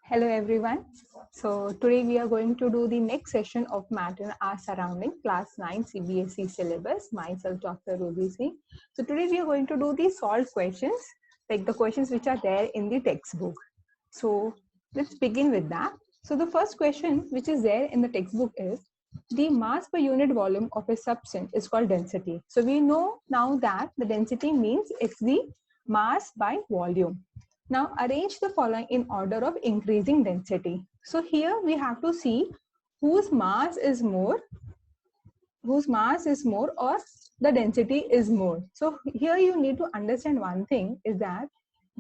Hello everyone. So today we are going to do the next session of Matter and Our Surrounding Class 9 CBSE syllabus. Myself Dr. Ruby Singh. So today we are going to do the solved questions, like the questions which are there in the textbook. So let's begin with that. So the first question which is there in the textbook is the mass per unit volume of a substance is called density. So we know now that the density means it's the mass by volume. Now arrange the following in order of increasing density. So here we have to see whose mass is more or the density is more. So here you need to understand one thing is that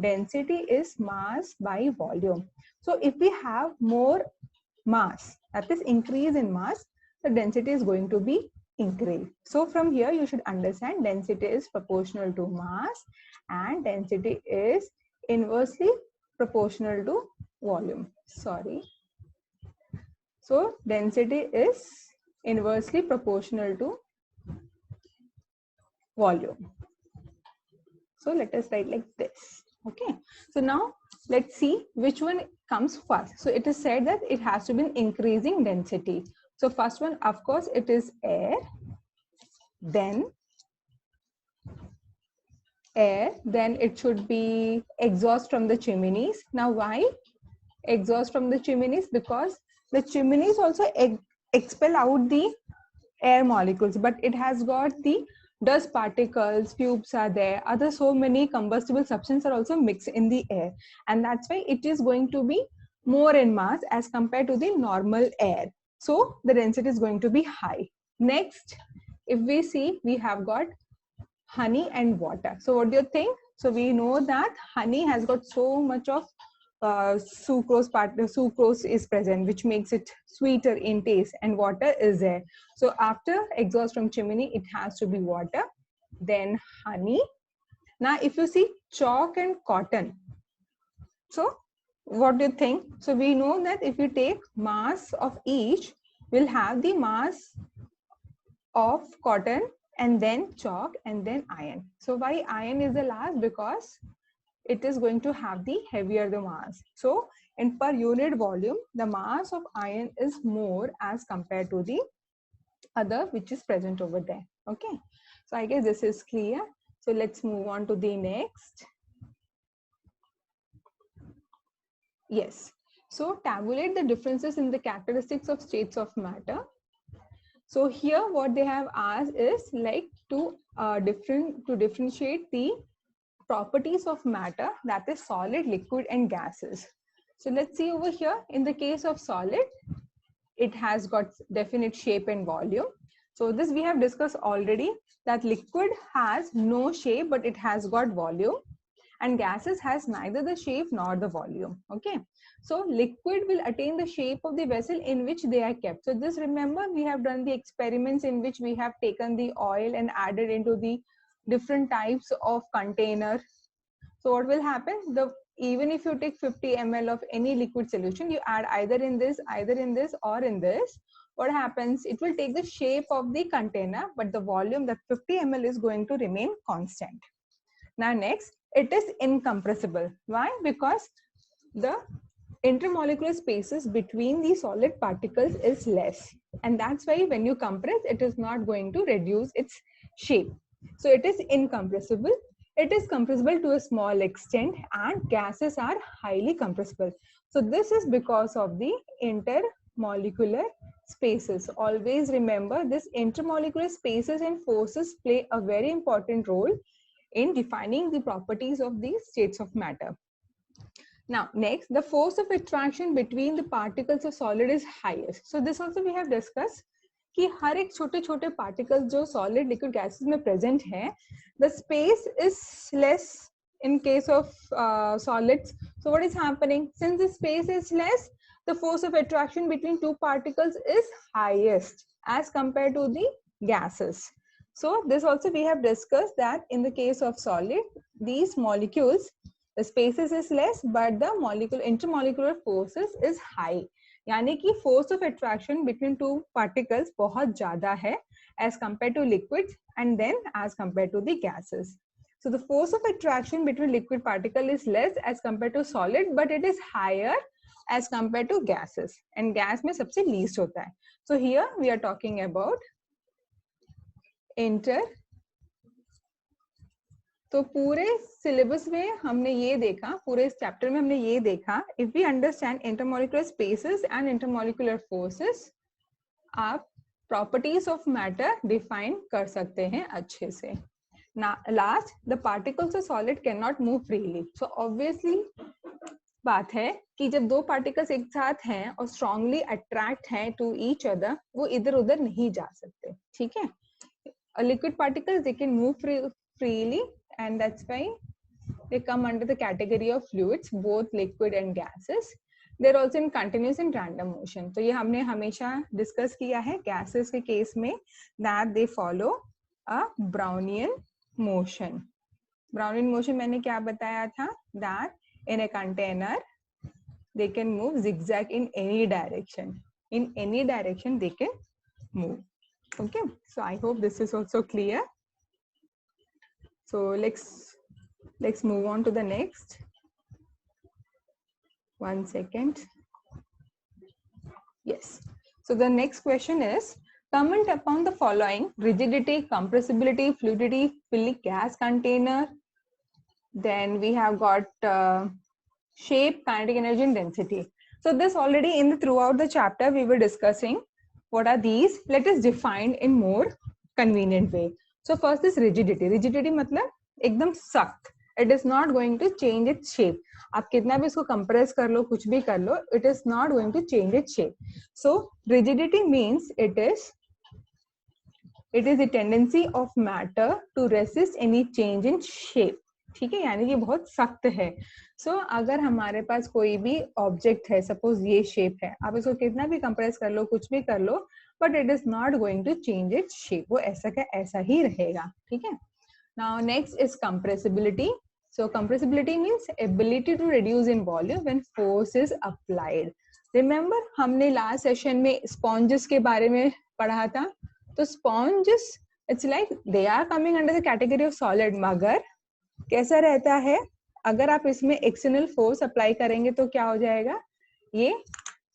density is mass by volume. So if we have more mass, that is increase in mass, the density is going to be increased. So from here you should understand density is proportional to mass and density is inversely proportional to volume. So density is inversely proportional to volume. So let us write like this. Okay. So now let's see which one comes first. So it is said that it has to be an increasing density. So first one, of course, it is air, then it should be exhaust from the chimneys. Now why exhaust from the chimneys? Because the chimneys also expel out the air molecules, but it has got the dust particles, fumes are there, other so many combustible substances are also mixed in the air, and that's why it is going to be more in mass as compared to the normal air. So the density is going to be high. Next, if we see, we have got honey and water. So what do you think? So we know that honey has got so much of sucrose is present, which makes it sweeter in taste, and water is there. So after exhaust from chimney, it has to be water, then honey. Now if you see chalk and cotton, so what do you think? So we know that if you take mass of each, we'll have the mass of cotton and then chalk and then iron. So why iron is the last? Because it is going to have the heavier the mass. So in per unit volume, the mass of iron is more as compared to the other which is present over there. Okay. So I guess this is clear. So let's move on to the next. Yes. So tabulate the differences in the characteristics of states of matter. So here what they have asked is like to differentiate the properties of matter, that is solid, liquid and gases. So let's see over here. In the case of solid, it has got definite shape and volume. So this we have discussed already, that liquid has no shape but it has got volume, and gases has neither the shape nor the volume. Okay. So liquid will attain the shape of the vessel in which they are kept. So this, remember, we have done the experiments in which we have taken the oil and added into the different types of container. So what will happen? Even if you take 50 ml of any liquid solution, you add either in this or in this, what happens? It will take the shape of the container, but the volume, that 50 ml is going to remain constant. Now next, it is incompressible. Why? Because the intermolecular spaces between the solid particles is less, and that's why when you compress, it is not going to reduce its shape. So it is incompressible. It is compressible to a small extent, and gases are highly compressible. So this is because of the intermolecular spaces. Always remember, this intermolecular spaces and forces play a very important role in defining the properties of these states of matter. Now, next, the force of attraction between the particles of solid is highest. So this also we have discussed कि हर एक छोटे छोटे particles जो solid, liquid, gases में present हैं, the space is less in case of solids. So what is happening? Since the space is less, the force of attraction between two particles is highest as compared to the gases. So this also we have discussed that in the case of solid, these molecules, the spaces is less, but the intermolecular forces is high. यानी कि force of attraction between two particles बहुत ज़्यादा है as compared to liquids and then as compared to the gases. So the force of attraction between liquid particle is less as compared to solid, but it is higher as compared to gases, and gas में सबसे least होता है. So here we are talking about तो पूरे syllabus में हमने ये देखा, पूरे इस चैप्टर में हमने ये देखा, if we understand intermolecular spaces and intermolecular forces, आप प्रॉपर्टीज ऑफ मैटर डिफाइन कर सकते हैं अच्छे से. Last, the particles of solid can not move freely. So obviously बात है कि जब दो पार्टिकल्स एक साथ हैं और स्ट्रांगली अट्रैक्ट हैं टू ईच अदर, वो इधर उधर नहीं जा सकते. ठीक है, liquid particles they can move freely, and that's why they come under the category of fluids, both liquid and gases. They're also in continuous and random motion. तो ये हमने हमेशा डिस्कस किया है gases के केस में, that they follow a Brownian motion. Brownian motion मैंने क्या बताया था, that in a container they can move zigzag in any direction. In any direction they can move. Okay, so I hope this is also clear. So let's move on to the next. 1 second. Yes. So the next question is, comment upon the following: rigidity, compressibility, fluidity, filling gas container. Then we have got shape, kinetic energy, and density. So this already throughout the chapter we were discussing. What are these? Let us define in more convenient way. So first is rigidity. Rigidity मतलब एकदम सख्त. It is not going to change its shape. आप कितना भी इसको compress कर लो, कुछ भी कर लो, it is not going to change its shape. So rigidity means it is the tendency of matter to resist any change in shape. ठीक है, यानी ये बहुत सख्त है. So अगर हमारे पास कोई भी ऑब्जेक्ट है, सपोज ये शेप है, आप इसको कितना भी कंप्रेस कर लो, कुछ भी कर लो, but it is not going to change its shape. वो ऐसा का ऐसा ही रहेगा. ठीक है. Now next is compressibility. So compressibility means ability to reduce in volume when force is applied. Remember हमने last session में sponges के बारे में पढ़ा था. तो sponges, it's like they are coming under the category of solid, मगर कैसा रहता है, अगर आप इसमें एक्सटर्नल फोर्स अप्लाई करेंगे तो क्या हो जाएगा, ये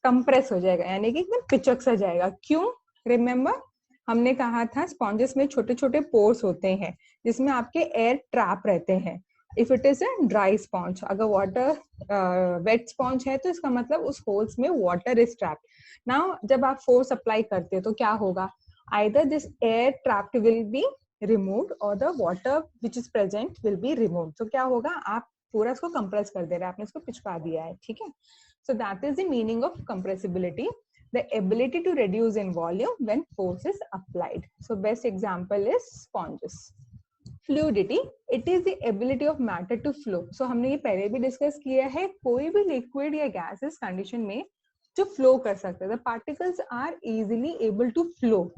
कंप्रेस हो जाएगा, यानी कि एकदम पिचक सा जाएगा. क्यों? रिमेम्बर हमने कहा था स्पॉन्जेस में छोटे छोटे पोर्स होते हैं जिसमें आपके एयर ट्रैप रहते हैं. If it is a dry sponge, अगर वाटर वेट स्पॉन्ज है तो इसका मतलब उस होल्स में वाटर इज ट्रैप्ड. नाउ जब आप फोर्स अप्लाई करते हो तो क्या होगा, either this air trapped will be removed or the water which is present will be removed. So क्या होगा, आप पूरा इसको कंप्रेस कर दे रहे हैं, आपने इसको पिचका दिया है. ठीक है. So that is the meaning of compressibility, the ability to reduce in volume when force is applied. So best example is sponges. Fluidity, it is the ability of matter to flow. So हमने ये पहले भी discuss किया है, कोई भी liquid या gases condition में जो फ्लो कर सकते हैं, the particles are easily able to flow.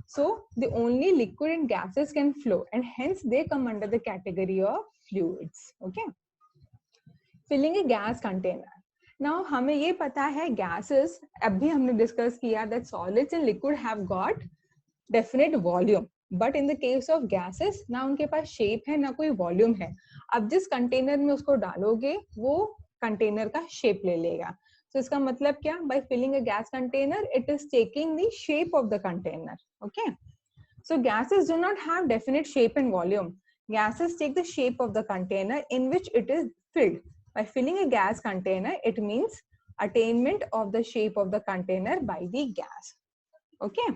So the only liquid and gases can flow, and hence they come under the category of fluids. Okay. Filling a gas container. Now हमें ये पता है gases, अभी हमने discuss किया that solids and liquid have got definite volume, but in the case of gases ना उनके पास shape है ना कोई volume है. अब जिस कंटेनर में उसको डालोगे वो कंटेनर का शेप ले लेगा. So इसका मतलब क्या, by filling a gas container it is taking the shape of the container. Okay. So gases do not have definite shape and volume. Gases take the shape of the container in which it is filled. By filling a gas container, it means attainment of the shape of the container by the gas. Okay.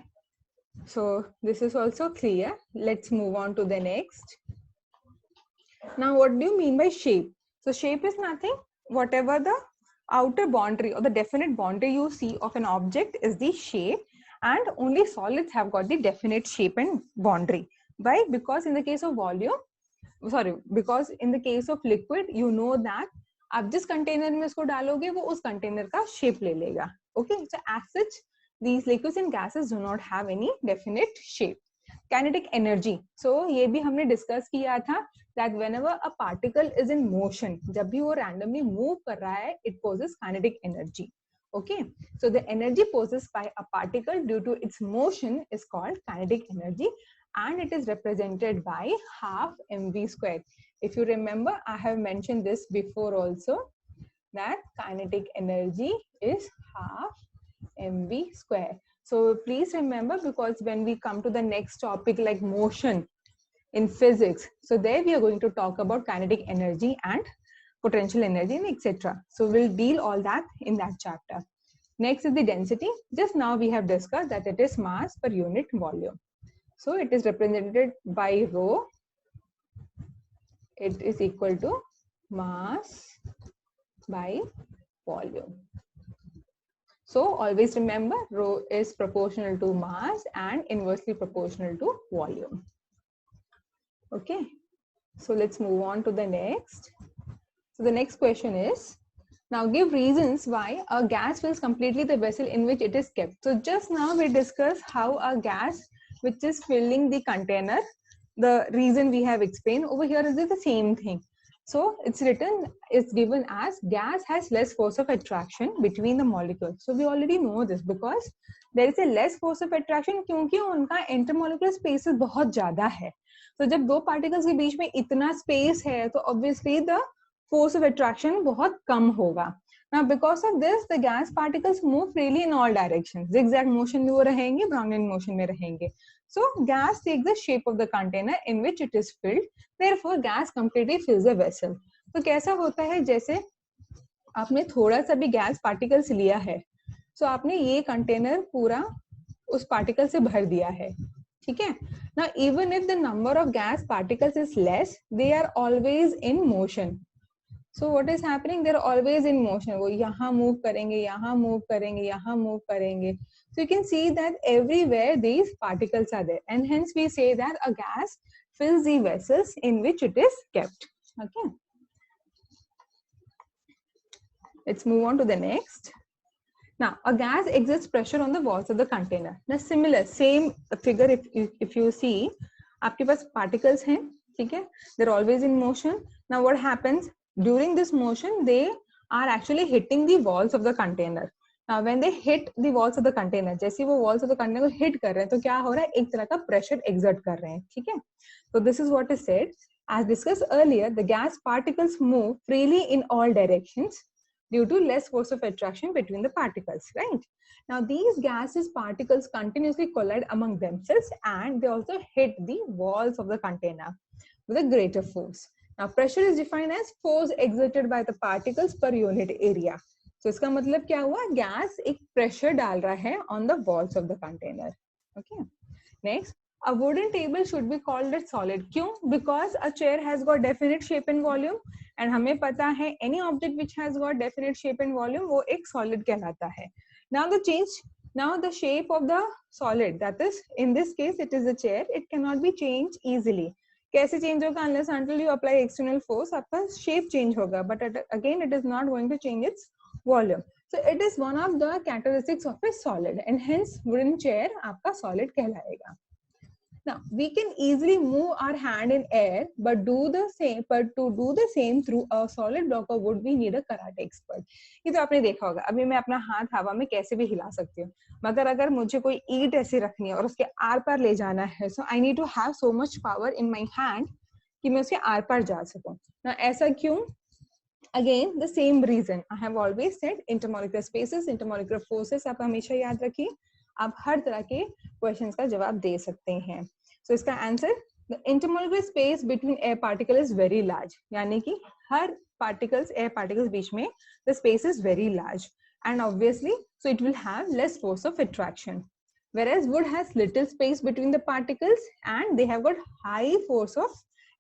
So this is also clear. Let's move on to the next. Now what do you mean by shape? So shape is nothing, whatever the outer boundary or the definite boundary you see of an object is the shape, and only solids have got the definite shape and boundary. Why? Because in the case of because in the case of liquid, you know that आप जिस container में इसको डालोगे वो उस container का shape ले लेगा. Okay, so as such these liquids and gases do not have any definite shape. Kinetic energy, so ये भी हमने डिस्कस किया था that whenever a particle is in motion, जब भी वो randomly move कर रहा है, it possesses kinetic energy. Okay, so the energy possessed by a particle due to its motion is called kinetic energy, and it is represented by half mv square. If you remember, I have mentioned this before also. that kinetic energy is half mv square. So please remember, because when we come to the next topic like motion in physics, so there we are going to talk about kinetic energy and potential energy and etc. So we'll deal all that in that chapter. Next is the density. Just now we have discussed that it is mass per unit volume. So it is represented by rho. It is equal to mass by volume. So always remember, rho is proportional to mass and inversely proportional to volume. Okay, so let's move on to the next. So the next question is, now give reasons why a gas fills completely the vessel in which it is kept. So just now we discussed how a gas which is filling the container, the reason we have explained. Over here is the same thing. So it's written, it's given as gas has less force of attraction between the molecules. So we already know this because there is a less force of attraction क्योंकि उनका intermolecular spaces बहुत ज़्यादा है. तो जब दो particles के बीच में इतना space है तो obviously the force of attraction बहुत कम होगा. Now because of this the gas particles move freely in all directions. Zigzag motion में वो रहेंगे, Brownian motion में रहेंगे. So gas takes the shape of the container in which it is filled. Therefore gas completely fills the vessel. तो कैसा होता है, जैसे आपने थोड़ा सा भी गैस पार्टिकल्स लिया है, so आपने ये कंटेनर पूरा उस पार्टिकल से भर दिया है, ठीक है. Now even if the number of gas particles is less, they are always in motion. So what is happening? They are always in motion. वो यहाँ move करेंगे, यहाँ move करेंगे, यहाँ move करेंगे. So you can see that everywhere these particles are there, and hence we say that a gas fills the vessels in which it is kept. Okay. Let's move on to the next. Now, a gas exerts pressure on the walls of the container. Now, similar, same figure. If you see, आपके पास particles हैं, ठीक है? They're always in motion. Now, what happens during this motion? They are actually hitting the walls of the container. Now, when they hit the walls of the container, जैसे वो walls of the container को hit कर रहे हैं, तो क्या हो रहा है? एक तरह का pressure exert कर रहे हैं, ठीक है? So this is what is said. As discussed earlier, the gas particles move freely in all directions due to less force of attraction between the particles, right? Now these gases particles continuously collide among themselves and they also hit the walls of the container with a greater force. Now pressure is defined as force exerted by the particles per unit area. So इसका मतलब क्या हुआ? Gas एक pressure डाल रहा है on the walls of the container. Okay. Next, a wooden table should be called a solid. क्यों? Because a chair has got definite shape and volume. And हमें पता है any object which has got definite shape and volume वो एक solid कहलाता है. Now the shape of the solid, that is in this case it is a chair, it cannot be changed easily. कैसे change होगा? Unless until you apply external force आपका shape change होगा, but again it is not going to change its volume. So it is one of the characteristics of a solid and hence wooden chair आपका solid कहलाएगा. Now we can easily move our hand in air, but to do the same through a solid block of wood, we need a karate expert. ये तो आपने देखा होगा. अभी मैं अपना हाथ हवा में कैसे भी हिला सकती हूँ, मगर अगर मुझे कोई ईंट ऐसे रखनी है और उसके आर पार ले जाना है, so I need to have so much power in my hand कि मैं उसके आर पार जा सकूँ. Now ऐसा क्यों? Again the same reason. I have always said intermolecular spaces, intermolecular forces आप हमेशा याद रखिए. आप हर तरह के क्वेश्चंस का जवाब दे सकते हैं. So इसका answer, the intermolecular space between air particle is very large. यानी कि हर particles, air particles बीच में the space is very large, and obviously so it will have less force of attraction. Whereas wood has little space between the particles and they have got high force of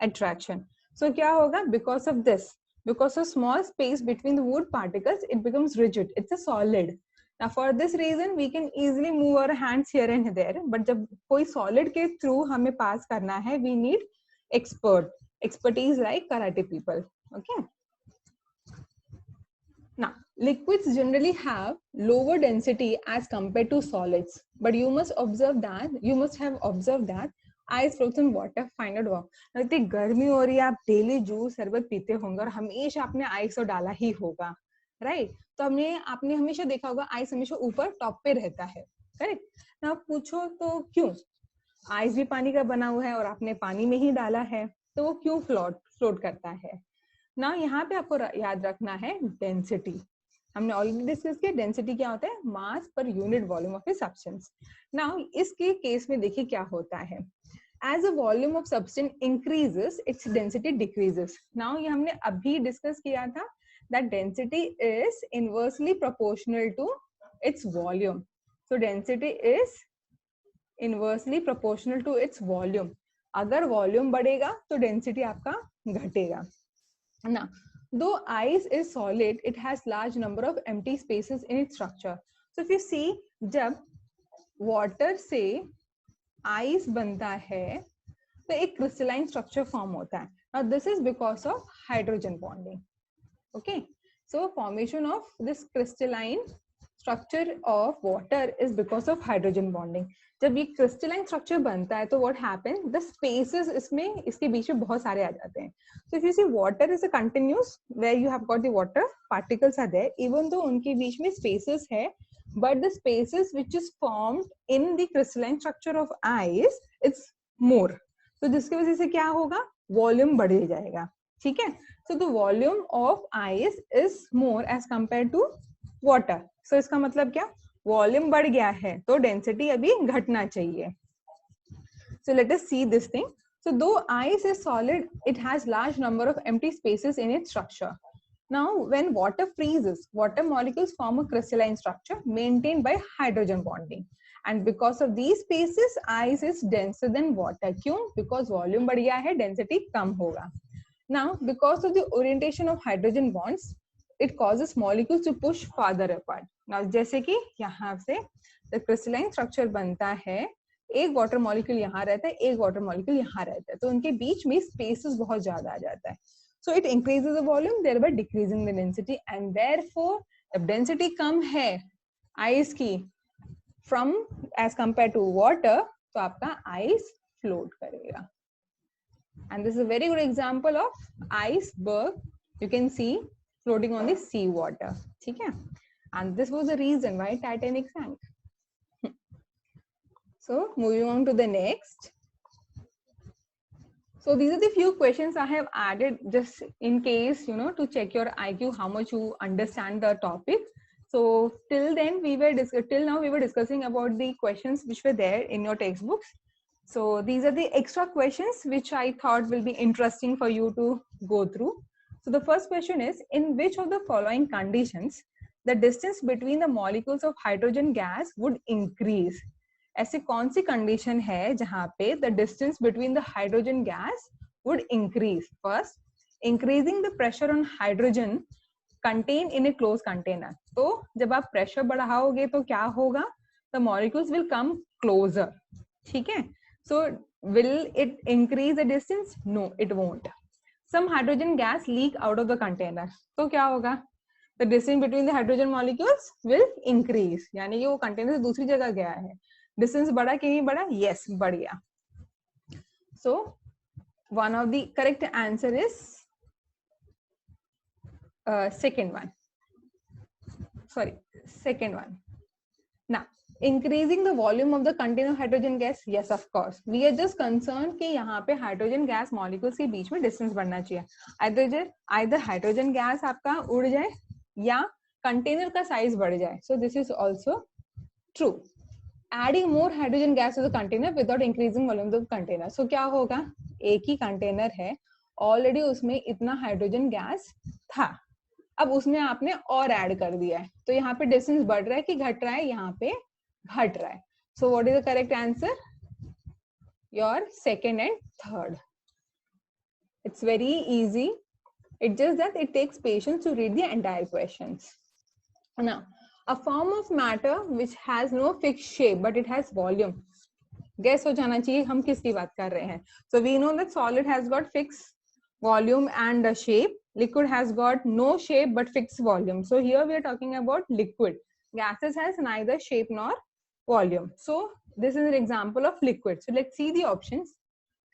attraction. So क्या होगा? Because of this, because of small space between the wood particles, it becomes rigid. It's a solid. Now for this reason we can easily move our hands here and there, but जब कोई solid के through हमें pass करना है, we need expertise like karate people. Okay. Now liquids generally have lower density as compared to solids, but you must have observed that ice frozen water find out warm. इतनी गर्मी हो रही है, आप daily juice शरबत पीते होंगे और हमेशा आपने आइस डाला ही होगा, राइट? तो आपने हमेशा देखा होगा आइस हमेशा ऊपर टॉप पे रहता है, करेक्ट? ना पूछो तो क्यों? आइस भी पानी का बना हुआ है और आपने पानी में ही डाला है, तो वो क्यों फ्लोट करता है? ना यहाँ पे आपको याद रखना है डेंसिटी, हमने ऑलरेडी डिस्कस किया डेंसिटी क्या होता है, mass per unit volume of a substance. Now इसके केस में देखिए क्या होता है, as a volume of substance increases its density decreases। now ये हमने अभी डिस्कस किया था that density is inversely proportional to its volume, so density is inversely proportional to its volume। अगर वॉल्यूम बढ़ेगा तो डेंसिटी आपका घटेगा ना। though ice is solid it has large number of empty spaces in its structure। so if you see जब water से ice बनता है तो एक क्रिस्टलाइन स्ट्रक्चर फॉर्म होता है। now this is because of hydrogen bonding। okay, so formation of this crystalline structure of water is because of hydrogen bonding। जब ये क्रिस्टलाइन स्ट्रक्चर बनता है तो what happens, the spaces इसमें इसके बीच में बहुत सारे आ जाते हैं। so if you see water is a continuous where you have got the water particles are there, even though उनके बीच में spaces है, but the spaces which is formed in the crystalline structure of ice it's more। तो जिसकी वजह से क्या होगा, volume बढ़ जाएगा। ठीक है, so the volume of ice is more as compare to water. So इसका मतलब क्या, वॉल्यूम बढ़ गया है तो डेंसिटी अभी घटना चाहिए। So let us see this thing. So though ice is solid it has large number of empty spaces in its structure. Now, when water freezes, water molecules form a crystalline structure maintained by hydrogen bonding. And because of these spaces, ice is denser than water. क्यों? Because volume बढ़ गया है, density कम होगा। Now, because of the orientation of hydrogen bonds, it causes molecules to push farther apart. Now, जैसे कि यहाँ से the crystalline structure बनता है, एक वाटर मॉलिक्यूल यहाँ रहता है, एक वाटर मॉलिक्यूल यहाँ रहता है, तो उनके बीच में स्पेसेस बहुत ज्यादा आ जाता है। So it increases the volume, thereby decreasing the density, and therefore the density कम है ice की from as compared to water, तो आपका ice float करेगा। And this is a very good example of iceberg you can see floating on the sea water। ठीक है, and this was the reason why Titanic sank। So moving on to the next। So these are the few questions I have added just in case, you know, to check your IQ, how much you understand the topic. So till then till now we were discussing about the questions which were there in your textbooks. So these are the extra questions which I thought will be interesting for you to go through. So the first question is, in which of the following conditions the distance between the molecules of hydrogen gas would increase? ऐसी कौन सी condition है जहां पे the distance between the hydrogen gas would increase? First, increasing the pressure on hydrogen contain in a close container. तो जब आप pressure बढ़ाओगे तो क्या होगा, the molecules will come closer. ठीक है, so will it increase the distance? No, it won't. Some hydrogen gas leak out of the container, तो क्या होगा, the distance between the hydrogen molecules will increase, यानी कि वो कंटेनर से दूसरी जगह गया है। डिस्टेंस बढ़ा कि नहीं बढ़ा? यस, बढ़ गया। So one of the correct answer is second one, sorry, second one। now increasing the volume of the container hydrogen gas, yes of course, we are just concerned कि यहाँ पे हाइड्रोजन गैस मॉलिक्यूल्स के बीच में distance बढ़ना चाहिए। either hydrogen gas आपका उड़ जाए या कंटेनर का साइज बढ़ जाए। so this is also true। adding more hydrogen gas to the container without increasing volume of the container, so क्या होगा, एक ही कंटेनर है, ऑलरेडी उसमें इतना हाइड्रोजन गैस था, अब उसमें आपने और ऐड कर दिया है, तो यहाँ पे डिस्टेंस बढ़ रहा है कि घट रहा है? यहाँ पे घट रहा है। So what is the correct answer? Your second and third. It's very easy, it just that it takes patience to read the entire questions. Now a form of matter which has no fixed shape but it has volume, guess हो जाना चाहिए हम किसकी बात कर रहे हैं। so we know that solid has got fixed volume and a shape, liquid has got no shape but fixed volume, so here we are talking about liquid। gases has neither shape nor volume, so this is an example of liquid। so let's see the options: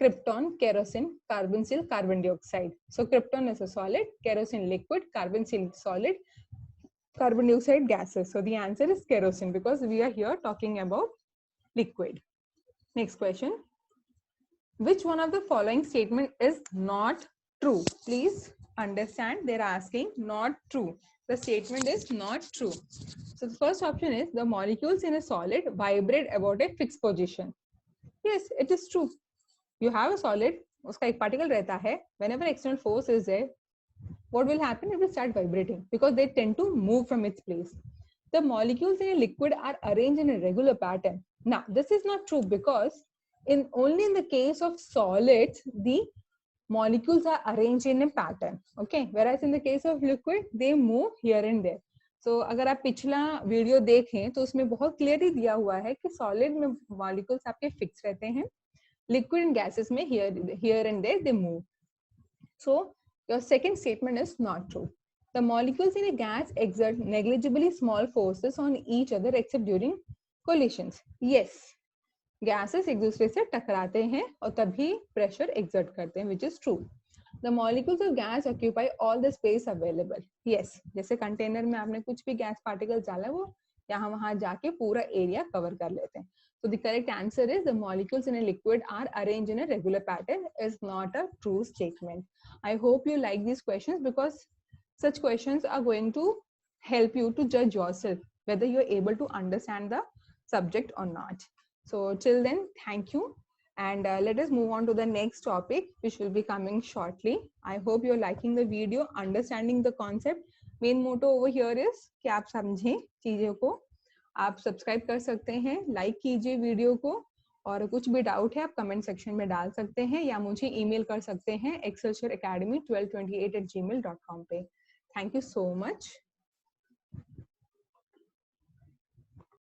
krypton, kerosene, carbonyl, carbon dioxide। so krypton is a solid, kerosene liquid, carbonyl solid, carbon dioxide gases, so the answer is kerosene because we are here talking about liquid। next question, which one of the following statement is not true? please understand, they're asking not true. The statement is not true. So the first option is the molecules in a solid vibrate about a fixed position. Yes, it is true. You have a solid, उसका एक particle रहता है. Whenever external force is there, what will happen? It will start vibrating because they tend to move from its place. The molecules in a liquid are arranged in a regular pattern. Now, this is not true because only in the case of solids, the molecules are arranged in a pattern. Okay, whereas in the case of liquid, they move here and there. So अगर आप पिछला video देखें तो उसमें बहुत clearly दिया हुआ है कि सॉलिड में मॉलिक्यूल्स आपके फिक्स रहते हैं, लिक्विड एंड गैसेस में here and there they move. So your second statement is not true. The molecules in a gas exert negligibly small forces on each other except during collisions. Yes, gases एक दूसरे से टकराते हैं और तभी pressure exert करते हैं, which is true. The molecules of gas occupy all the space available. Yes, जैसे कंटेनर में आपने कुछ भी गैस पार्टिकल्स डाला है वो यहाँ वहां जाके पूरा एरिया कवर कर लेते हैं. So the correct answer is the molecules in a liquid are arranged in a regular pattern is not a true statement. I hope you like these questions because such questions are going to help you to judge yourself whether you're able to understand the subject or not. So till then, thank you. And let us move on to the next topic, which will be coming shortly. I hope you're liking the video, understanding the concept. Main motto over here is कि आप समझें चीजों को. आप subscribe कर सकते हैं, like कीजिए वीडियो को, और कुछ भी डाउट है आप कमेंट सेक्शन में डाल सकते हैं या मुझे ईमेल कर सकते हैं excelsioracademy1228@gmail.com पे. Thank you so much.